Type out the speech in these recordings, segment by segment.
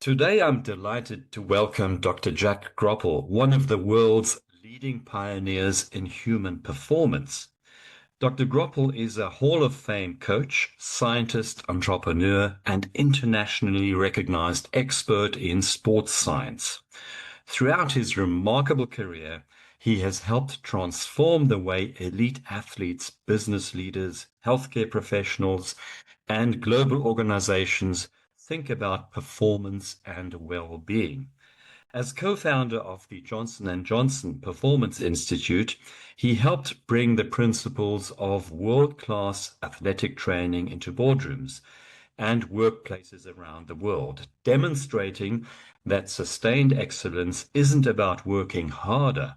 Today, I'm delighted to welcome Dr. Jack Groppel, one of the world's leading pioneers in human performance. Dr. Groppel is a Hall of Fame coach, scientist, entrepreneur, and internationally recognized expert in sports science. Throughout his remarkable career, he has helped transform the way elite athletes, business leaders, healthcare professionals, and global organizations think about performance and well-being. As co-founder of the Johnson & Johnson Performance Institute, he helped bring the principles of world-class athletic training into boardrooms and workplaces around the world, demonstrating that sustained excellence isn't about working harder,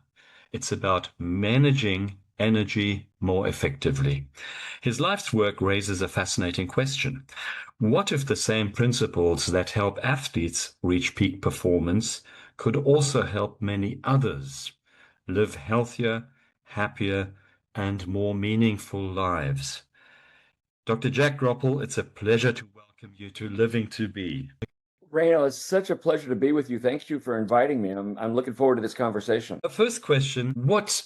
it's about managing energy more effectively. His life's work raises a fascinating question. What if the same principles that help athletes reach peak performance could also help many others live healthier, happier, and more meaningful lives? Dr. Jack Groppel, it's a pleasure to welcome you to Living to Be. Reno, it's such a pleasure to be with you. Thank you for inviting me. I'm looking forward to this conversation. The first question, what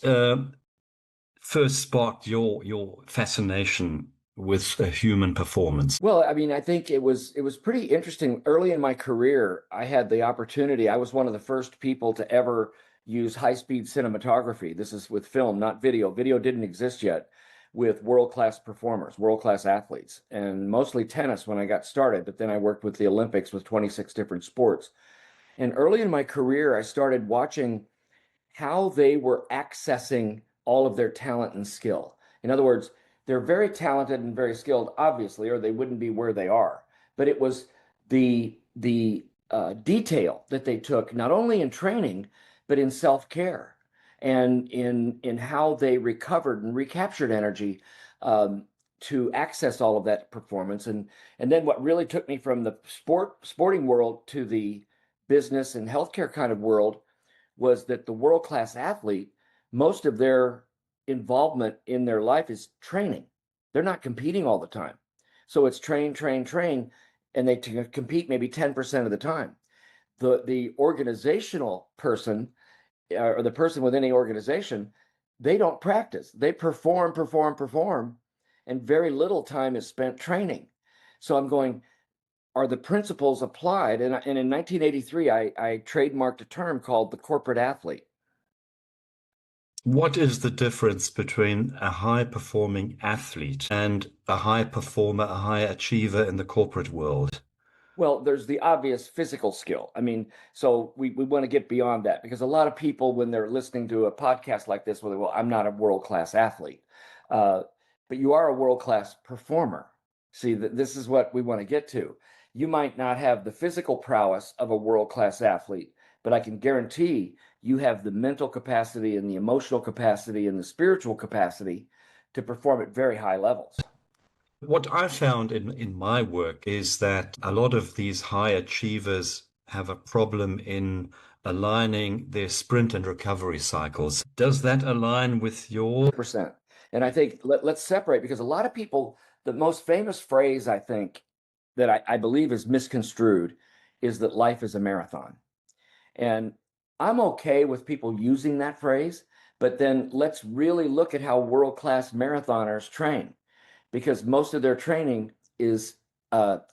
first sparked your fascination with human performance? Well, I mean, I think it was pretty interesting. Early in my career, I had the opportunity. I was one of the first people to ever use high-speed cinematography. This is with film, not video. Video didn't exist yet, with world-class performers, world-class athletes, and mostly tennis when I got started, but then I worked with the Olympics with 26 different sports. And early in my career, I started watching how they were accessing all of their talent and skill. In other words, they're very talented and very skilled, obviously, or they wouldn't be where they are. But it was the detail that they took, not only in training, but in self-care and in how they recovered and recaptured energy to access all of that performance. And then what really took me from the sporting world to the business and healthcare kind of world was that the world-class athlete, most of their involvement in their life is training. They're not competing all the time. So it's train, train, train, and they compete maybe 10% of the time. The organizational person or the person within a organization, they don't practice. They perform, perform, perform, and very little time is spent training. So I'm going, are the principles applied? And in 1983, I trademarked a term called the corporate athlete. What is the difference between a high-performing athlete and a high performer, a high achiever in the corporate world? Well, there's the obvious physical skill. I mean, so we want to get beyond that because a lot of people, when they're listening to a podcast like this, well, I'm not a world-class athlete, uh, but you are a world-class performer. See, this is what we want to get to. You might not have the physical prowess of a world-class athlete, but I can guarantee you have the mental capacity and the emotional capacity and the spiritual capacity to perform at very high levels. What I found in my work is that a lot of these high achievers have a problem in aligning their sprint and recovery cycles. Does that align with your? Percent. And I think let's separate because a lot of people, the most famous phrase I think that I believe is misconstrued is that life is a marathon. And I'm okay with people using that phrase, but then let's really look at how world-class marathoners train because most of their training is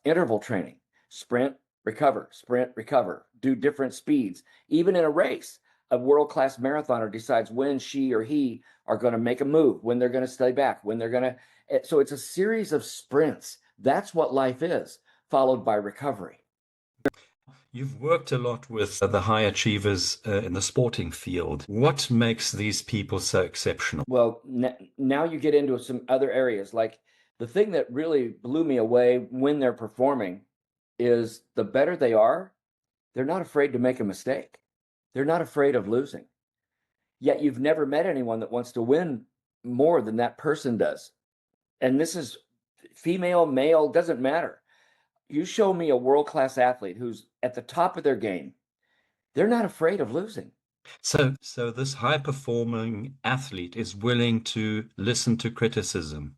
interval training, sprint, recover, do different speeds. Even in a race, a world-class marathoner decides when she or he are going to make a move, when they're going to stay back, when they're going to. So it's a series of sprints. That's what life is, followed by recovery. You've worked a lot with the high achievers in the sporting field. What makes these people so exceptional? Well, now you get into some other areas. Like the thing that really blew me away when they're performing is the better they are, they're not afraid to make a mistake. They're not afraid of losing. Yet you've never met anyone that wants to win more than that person does. And this is female, male, doesn't matter. You show me a world-class athlete who's at the top of their game, they're not afraid of losing. So this high-performing athlete is willing to listen to criticism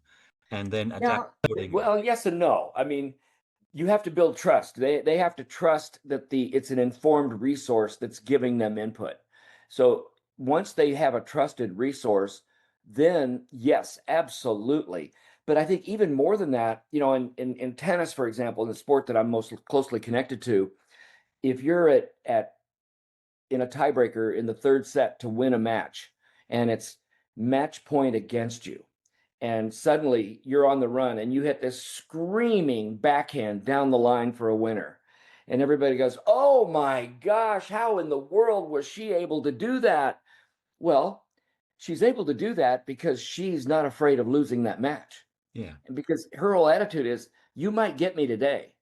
and then adapt Now, accordingly. well, yes and no. I mean, You have to build trust. They have to trust that it's an informed resource that's giving them input. So once they have a trusted resource, then yes, absolutely. But I think even more than that, in tennis, for example, in the sport that I'm most closely connected to, if you're at in a tiebreaker in the third set to win a match, and it's match point against you, and suddenly you're on the run and you hit this screaming backhand down the line for a winner. And everybody goes, "Oh my gosh, how in the world was she able to do that?" Well, she's able to do that because she's not afraid of losing that match. Yeah. And because her whole attitude is, you might get me today,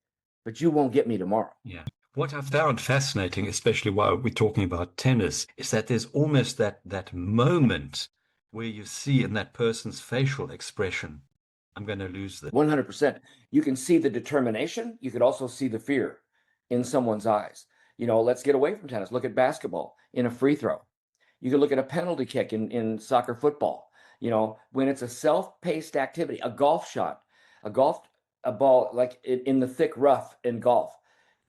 but you won't get me tomorrow. Yeah. What I found fascinating, especially while we're talking about tennis, is that there's almost that moment where you see in that person's facial expression, I'm going to lose this. 100%. You can see the determination. You could also see the fear in someone's eyes. Let's get away from tennis. Look at basketball in a free throw. You can look at a penalty kick in soccer football. When it's a self-paced activity, a golf shot, a ball like in the thick rough in golf,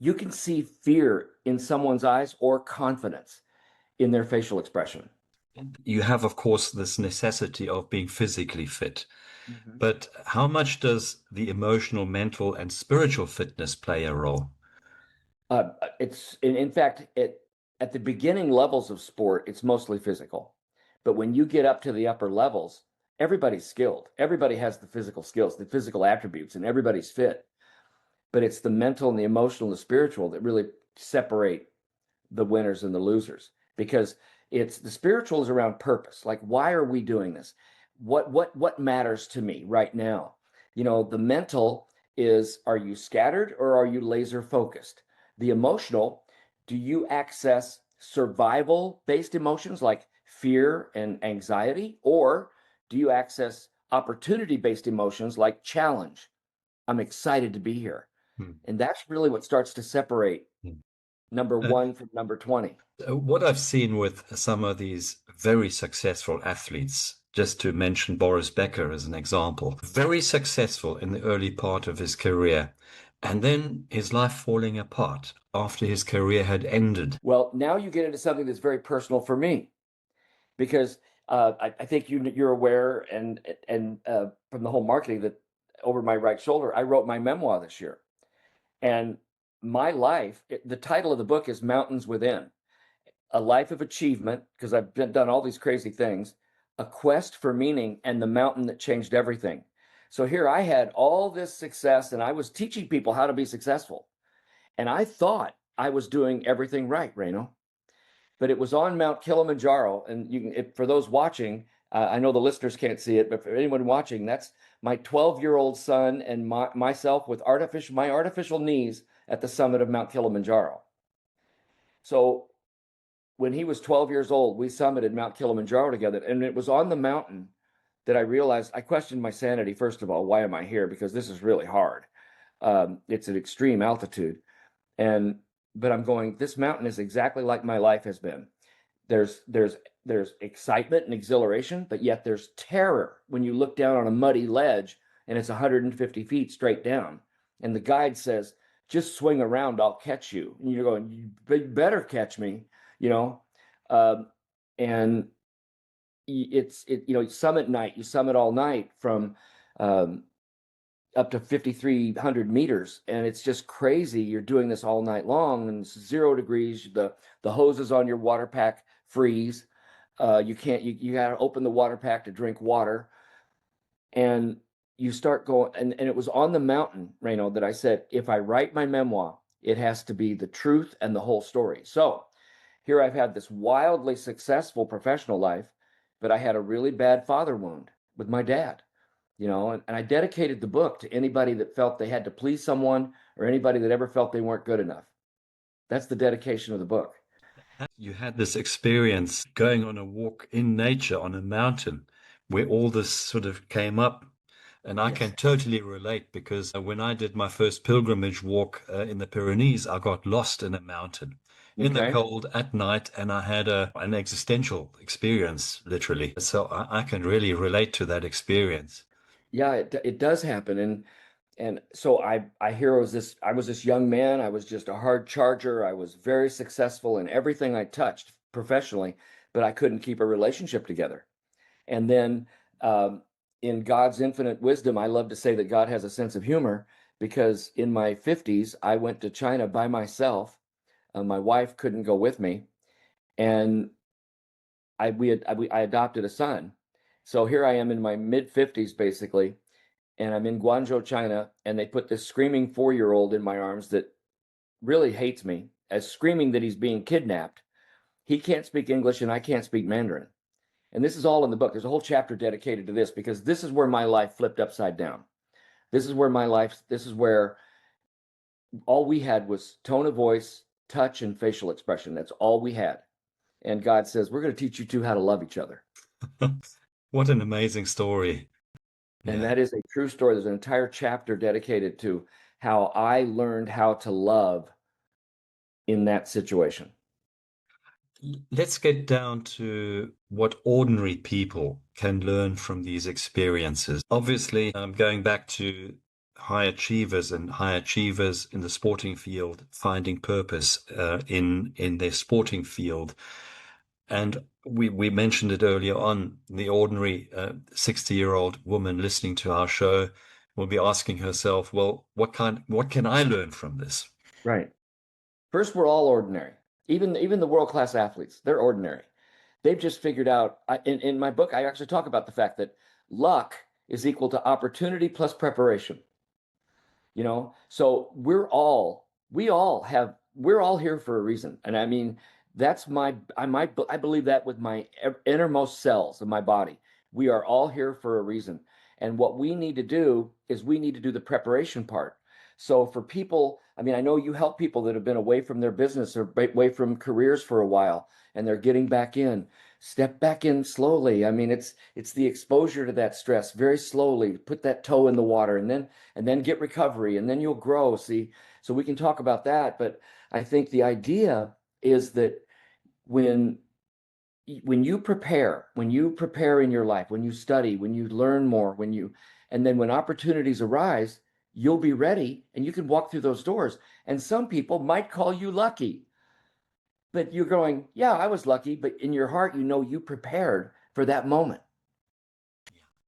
you can see fear in someone's eyes or confidence in their facial expression. You have, of course, this necessity of being physically fit, Mhm. but how much does the emotional, mental, and spiritual fitness play a role? It's in fact, at the beginning levels of sport, it's mostly physical. But when you get up to the upper levels, everybody's skilled. Everybody has the physical skills, the physical attributes, and everybody's fit. But it's the mental and the emotional and the spiritual that really separate the winners and the losers, because it's the spiritual is around purpose. Like, why are we doing this? What matters to me right now? The mental is, are you scattered or are you laser focused? The emotional, do you access survival based emotions like fear and anxiety, or do you access opportunity based emotions like challenge? I'm excited to be here. Hmm. And that's really what starts to separate Hmm. number Uh, one from number 20. what I've seen with some of these very successful athletes, just to mention Boris Becker as an example, very successful in the early part of his career, and then his life falling apart after his career had ended. Well, now you get into something that's very personal for me, because I think you're aware, and from the whole marketing, that over my right shoulder, I wrote my memoir this year. And my life, the title of the book is Mountains Within: A Life of Achievement, because done all these crazy things, a quest for meaning, and the mountain that changed everything. So here I had all this success, and I was teaching people how to be successful. And I thought I was doing everything right, Reno. But it was on Mount Kilimanjaro. And for those watching, I know the listeners can't see it, but for anyone watching, that's my 12-year-old son and myself with my artificial knees at the summit of Mount Kilimanjaro. So when he was 12 years old, we summited Mount Kilimanjaro together. And it was on the mountain that I realized I questioned my sanity. First of all, why am I here? Because this is really hard. It's an extreme altitude. And but I'm going, this mountain is exactly like my life has been. There's excitement and exhilaration, but yet there's terror when you look down on a muddy ledge and it's 150 feet straight down. And the guide says, just swing around, I'll catch you. And you're going, you better catch me, you know. Um, and summit night, you summit all night from um, up to 5,300 meters, and it's just crazy. You're doing this all night long, and it's 0 degrees. The hoses on your water pack freeze. You can't. You got to open the water pack to drink water, and you start going. And it was on the mountain, Reno, that I said, if I write my memoir, it has to be the truth and the whole story. So here I've had this wildly successful professional life, but I had a really bad father wound with my dad, and I dedicated the book to anybody that felt they had to please someone, or anybody that ever felt they weren't good enough. That's the dedication of the book. You had this experience going on a walk in nature on a mountain where all this sort of came up. And I can Yes. totally relate because when I did my first pilgrimage walk in the Pyrenees, I got lost in a mountain in the Okay. cold at night, and I had an existential experience, literally. So I can really relate to that experience. Yeah, it does happen. And And so I hear I was this young man. I was just a hard charger. I was very successful in everything I touched professionally, but I couldn't keep a relationship together. And then um, in God's infinite wisdom, I love to say that God has a sense of humor because in my 50s, I went to China by myself. My wife couldn't go with me, and I adopted a son. So here I am in my mid 50s, basically, and I'm in Guangzhou, China, and they put this screaming 4-year-old in my arms that really hates me, as screaming that he's being kidnapped. He can't speak English, and I can't speak Mandarin. And this is all in the book. There's a whole chapter dedicated to this because this is where my life flipped upside down. This is where all we had was tone of voice, touch, and facial expression. That's all we had. And God says, we're going to teach you two how to love each other. What an amazing story. And Yeah. that is a true story. There's an entire chapter dedicated to how I learned how to love in that situation. Let's get down to what ordinary people can learn from these experiences. Obviously, going back to high achievers in the sporting field, finding purpose in their sporting field. And we mentioned it earlier on, the ordinary 60-year-old woman listening to our show will be asking herself, well, what can I learn from this? Right. First, we're all ordinary. Even the world class athletes, they're ordinary. They've just figured out. In my book, I actually talk about the fact that luck is equal to opportunity plus preparation. So we're all here for a reason. And I mean, I believe that with my innermost cells of my body. We are all here for a reason. And what we need to do is we need to do the preparation part. So for people, I mean, I know you help people that have been away from their business or away from careers for a while and they're getting back in. Step back in slowly. I mean, it's the exposure to that stress very slowly. Put that toe in the water and then get recovery and then you'll grow. See, so we can talk about that, but I think the idea is that when when you prepare in your life, when you study, when you learn more, and then when opportunities arise, you'll be ready and you can walk through those doors. And some people might call you lucky, but you're going, yeah, I was lucky, but in your heart, you prepared for that moment.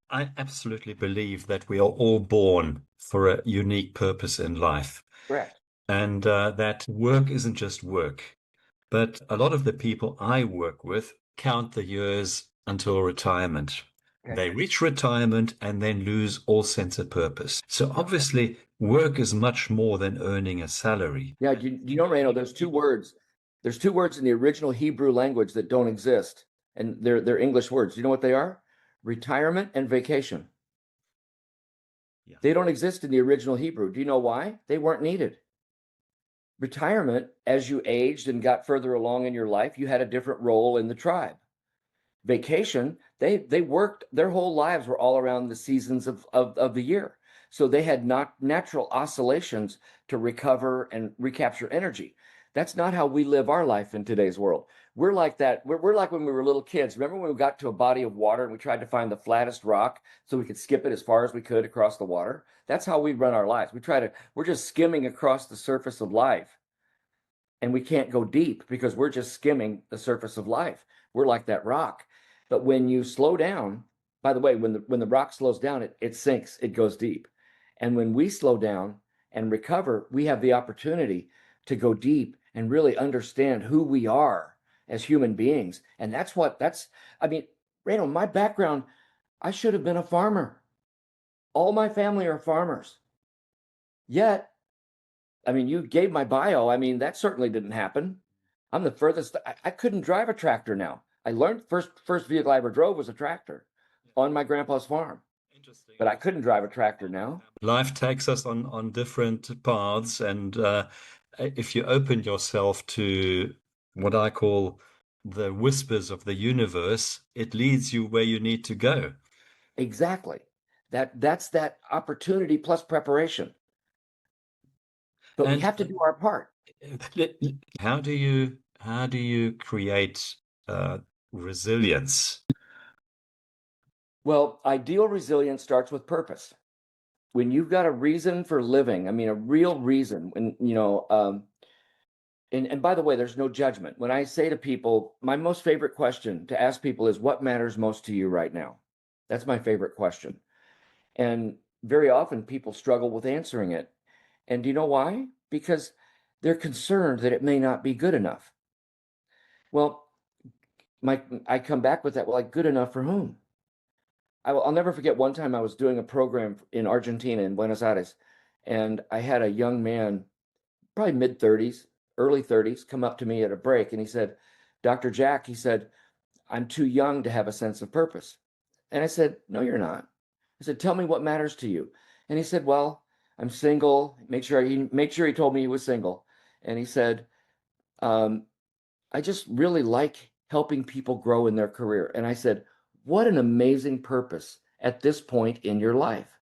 I absolutely believe that we are all born for a unique purpose in life, Correct. and that work isn't just work. But a lot of the people I work with count the years until retirement. Okay. They reach retirement and then lose all sense of purpose. So Yeah. obviously, work is much more than earning a salary. Yeah. Do you know, Reno, there's two words. There's two words in the original Hebrew language that don't exist, and they're English words. Do you know what they are? Retirement and vacation. Yeah. They don't exist in the original Hebrew. Do you know why? They weren't needed. Retirement, as you aged and got further along in your life, you had a different role in the tribe. Vacation, they worked their whole lives were all around the seasons of the year. So they had not natural oscillations to recover and recapture energy. That's not how we live our life in today's world. We're like that. We're like when we were little kids. Remember when we got to a body of water and we tried to find the flattest rock so we could skip it as far as we could across the water? That's how we run our lives. We're just skimming across the surface of life and we can't go deep because we're just skimming the surface of life. We're like that rock. But when you slow down, by the way, when the rock slows down, it sinks, it goes deep. And when we slow down and recover, we have the opportunity to go deep and really understand who we are as human beings. And I mean, Reno, my background, I should have been a farmer. All my family are farmers. Yet I mean, you gave my bio. I mean, that certainly didn't happen. I'm the furthest. I couldn't drive a tractor now. I learned first vehicle I ever drove was a tractor on my grandpa's farm, Interesting. but I couldn't drive a tractor now. Life takes us on different paths, and if you open yourself to what I call the whispers of the universe, it leads you where you need to go. Exactly. That's that opportunity plus preparation. But we And have to do our part. how do you create resilience? Well, ideal resilience starts with purpose. when you've got a reason for living, I mean, a real reason, when, and by the way, there's no judgment. When I say to people, my most favorite question to ask people is, what matters most to you right now? That's my favorite question. And very often people struggle with answering it. And do you know why? Because they're concerned that it may not be good enough. Well, I come back with that, well, like, good enough for whom? I'll never forget one time I was doing a program in Argentina, in Buenos Aires, and I had a young man, probably mid 30s, early 30s, come up to me at a break and he said, Dr. Jack, he said, I'm too young to have a sense of purpose. And I said, no, you're not. I said, tell me what matters to you. And he said, well, I'm single. Make sure he told me he was single. And he said, um, I just really like helping people grow in their career. And I said, what an amazing purpose at this point in your life.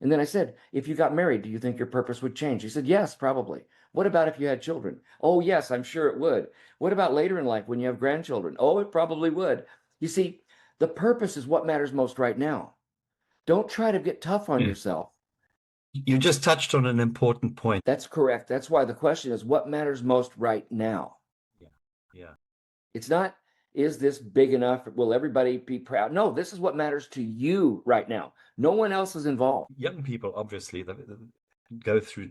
And then I said, if you got married, do you think your purpose would change? He said, yes, probably. What about if you had children? Oh, yes, I'm sure it would. What about later in life when you have grandchildren? Oh, it probably would. You see, the purpose is what matters most right now. Don't try to get tough on Yeah. yourself. You just touched on an important point. That's correct. That's why the question is, what matters most right now? Yeah. Yeah. It's not, is this big enough? Will everybody be proud? No, this is what matters to you right now. No one else is involved. Young people, obviously, go through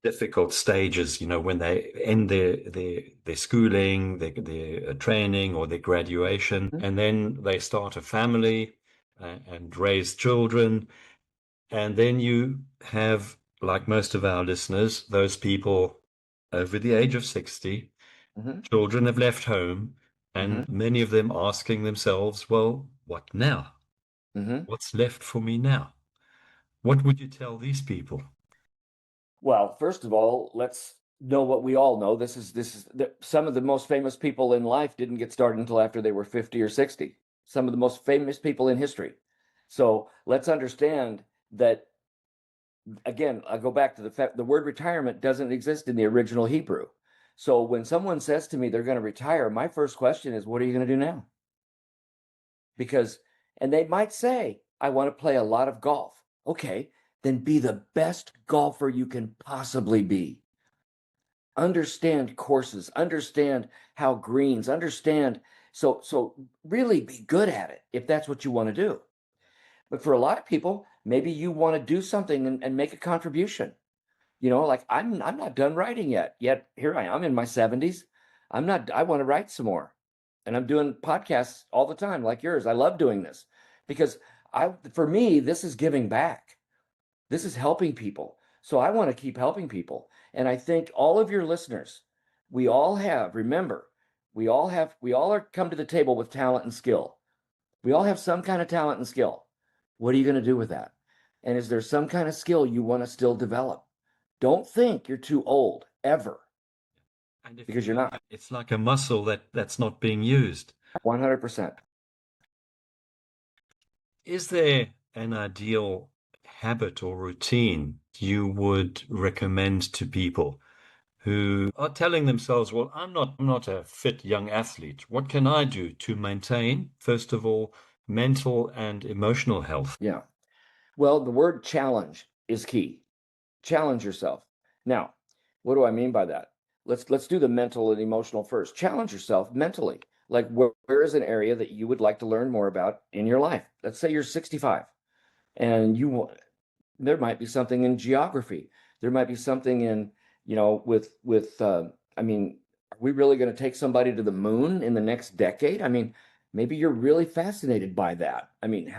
difficult stages, when they end their schooling, their training, or their graduation, Mhm. and then they start a family and raise children. And then you have, like most of our listeners, those people over the age of 60, Mhm. children have left home, Mhm. and many of them asking themselves, well, what now? Mhm. What's left for me now? What would you tell these people? Well, first of all, let's know what we all know. Some of the most famous people in life didn't get started until after they were 50 or 60. Some of the most famous people in history. So let's understand that, again, I go back to the fact the word retirement doesn't exist in the original Hebrew. So when someone says to me they're going to retire, my first question is, what are you going to do now? Because, and they might say, I want to play a lot of golf. Okay, then be the best golfer you can possibly be. Understand courses, understand how greens, understand. So really be good at it if that's what you want to do. But for a lot of people, maybe you want to do something and make a contribution. Like I'm not done writing yet. Yet here I am in my 70s. I want to write some more. And I'm doing podcasts all the time like yours. I love doing this because for me, this is giving back. This is helping people. So I want to keep helping people. And I think all of your listeners, remember, we all are come to the table with talent and skill. We all have some kind of talent and skill. What are you going to do with that? And is there some kind of skill you want to still develop? Don't think you're too old ever, And if because you you're are, not. it's like a muscle that's not being used. 100%. Is there an ideal habit or routine you would recommend to people who are telling themselves, well, I'm not a fit young athlete. What can I do to maintain, first of all, mental and emotional health? Yeah. Well, the word challenge is key. Challenge yourself. Now, what do I mean by that? Let's do the mental and emotional first. Challenge yourself mentally. Like, where is an area that you would like to learn more about in your life? Let's say you're 65 and there might be something in geography. There might be something in, I mean, are we really going to take somebody to the moon in the next decade? I mean, maybe you're really fascinated by that. I mean,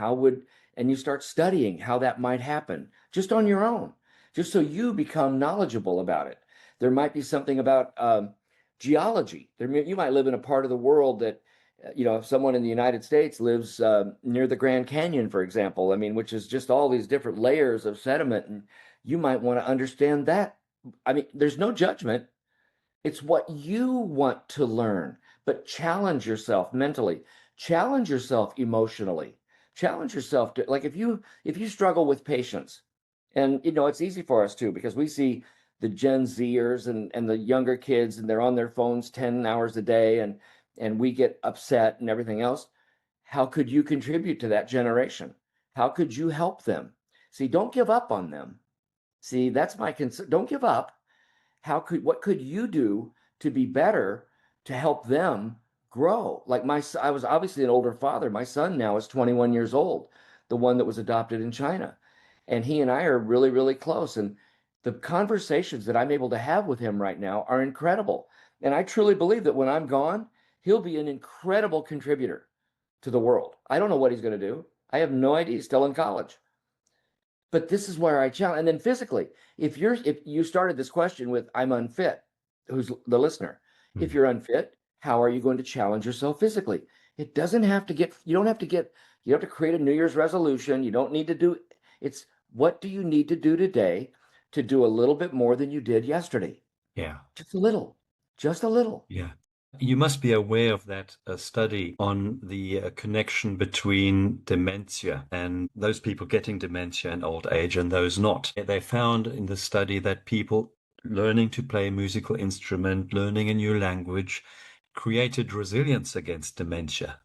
and you start studying how that might happen just on your own, just so you become knowledgeable about it. There might be something about geology. You might live in a part of the world that, if someone in the United States lives near the Grand Canyon, for example, I mean, which is just all these different layers of sediment, and you might want to understand that. I mean, there's no judgment. It's what you want to learn, but challenge yourself mentally, challenge yourself emotionally, challenge yourself to, like, if you struggle with patience, and it's easy for us too, because we see the Gen Zers and the younger kids, and they're on their phones 10 hours a day, and we get upset and everything else. How could you contribute to that generation? How could you help them? See, don't give up on them. See, that's my concern. Don't give up. What could you do to be better to help them grow? Like I was obviously an older father. My son now is 21 years old, the one that was adopted in China. And he and I are really, really close. And the conversations that I'm able to have with him right now are incredible. And I truly believe that when I'm gone, he'll be an incredible contributor to the world. I don't know what he's going to do. I have no idea. He's still in college. But this is where I challenge. And then physically, if you started this question with I'm unfit, who's the listener? If you're unfit, how are you going to challenge yourself physically? It doesn't have to get, you don't have to get, you don't have to create a New Year's resolution. You don't need to do, it's what do you need to do today to do a little bit more than you did yesterday? Yeah. Just a little, just a little. Yeah. You must be aware of that study on the connection between dementia and those people getting dementia in old age and those not. They found in the study that people learning to play a musical instrument, learning a new language, created resilience against dementia.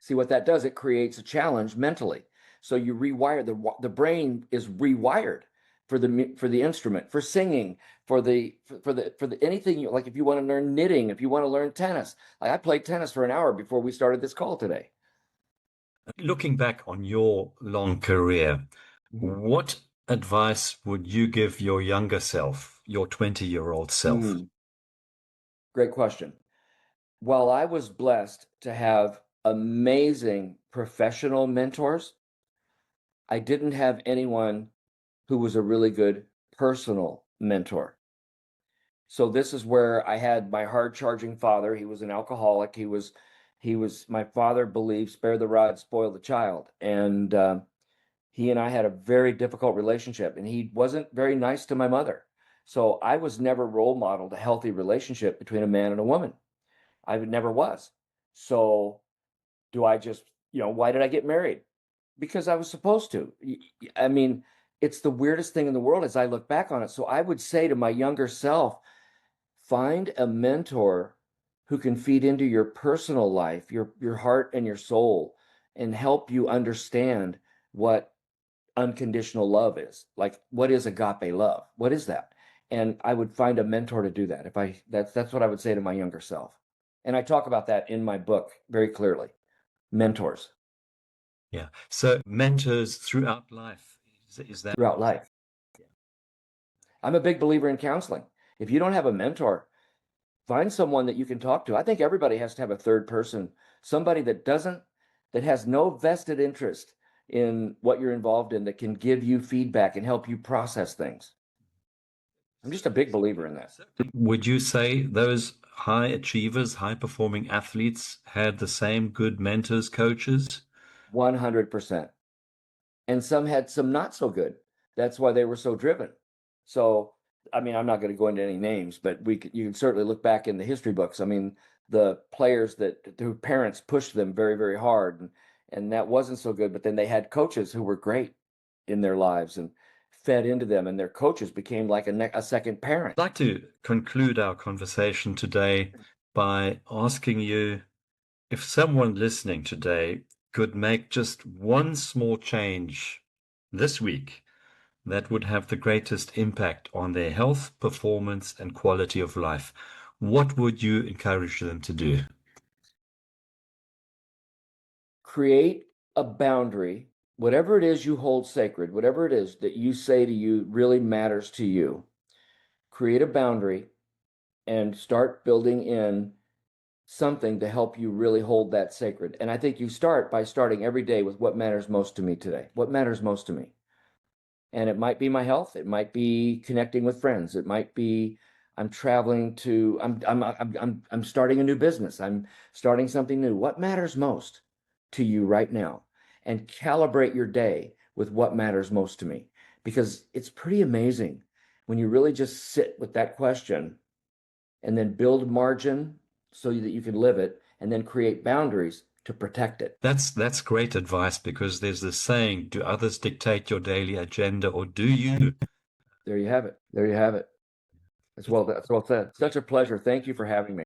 See what that does? It creates a challenge mentally. So you rewire the brain is rewired for the instrument, for singing, for the anything you like. If you want to learn knitting, if you want to learn tennis, like I played tennis for an hour before we started this call today. Looking back on your long career, what advice would you give your younger self, your 20-year-old self? Great question. While I was blessed to have amazing professional mentors, I didn't have anyone who was a really good personal mentor. So this is where I had my hard charging father. He was an alcoholic. My father believed spare the rod, spoil the child. And he and I had a very difficult relationship, and he wasn't very nice to my mother. So I was never role modeled a healthy relationship between a man and a woman. I never was. So do I just, why did I get married? Because I was supposed to. I mean, it's the weirdest thing in the world as I look back on it. So I would say to my younger self, find a mentor who can feed into your personal life, your heart and your soul, and help you understand what unconditional love is. Like, what is agape love? What is that? And I would find a mentor to do that. That's what I would say to my younger self. And I talk about that in my book very clearly. Mentors Yeah. So mentors throughout life, is that? throughout life. I'm a big believer in counseling. If you don't have a mentor, find someone that you can talk to. I think everybody has to have a third person, somebody that has no vested interest in what you're involved in, that can give you feedback and help you process things. I'm just a big believer in that. Would you say those high achievers, high performing athletes had the same good mentors, coaches? 100%. And some had some not so good. That's why they were so driven. So, I mean, I'm not going to go into any names, but you can certainly look back in the history books. I mean, the players whose parents pushed them very, very hard, and that wasn't so good. But then they had coaches who were great in their lives and fed into them, and their coaches became like a second parent. I'd like to conclude our conversation today by asking you if someone listening today could make just one small change this week that would have the greatest impact on their health, performance, and quality of life, what would you encourage them to do? Create a boundary, whatever it is you hold sacred, whatever it is that you say to you really matters to you. Create a boundary and start building in something to help you really hold that sacred. And I think you start by starting every day with what matters most to me today. What matters most to me? And it might be my health, it might be connecting with friends, it might be I'm traveling to I'm starting a new business. I'm starting something new. What matters most to you right now? And calibrate your day with what matters most to me, because it's pretty amazing when you really just sit with that question and then build margin so that you can live it, and then create boundaries to protect it. That's great advice, because there's this saying, do others dictate your daily agenda, or do you? There you have it. There you have it. That's well said. Such a pleasure. Thank you for having me.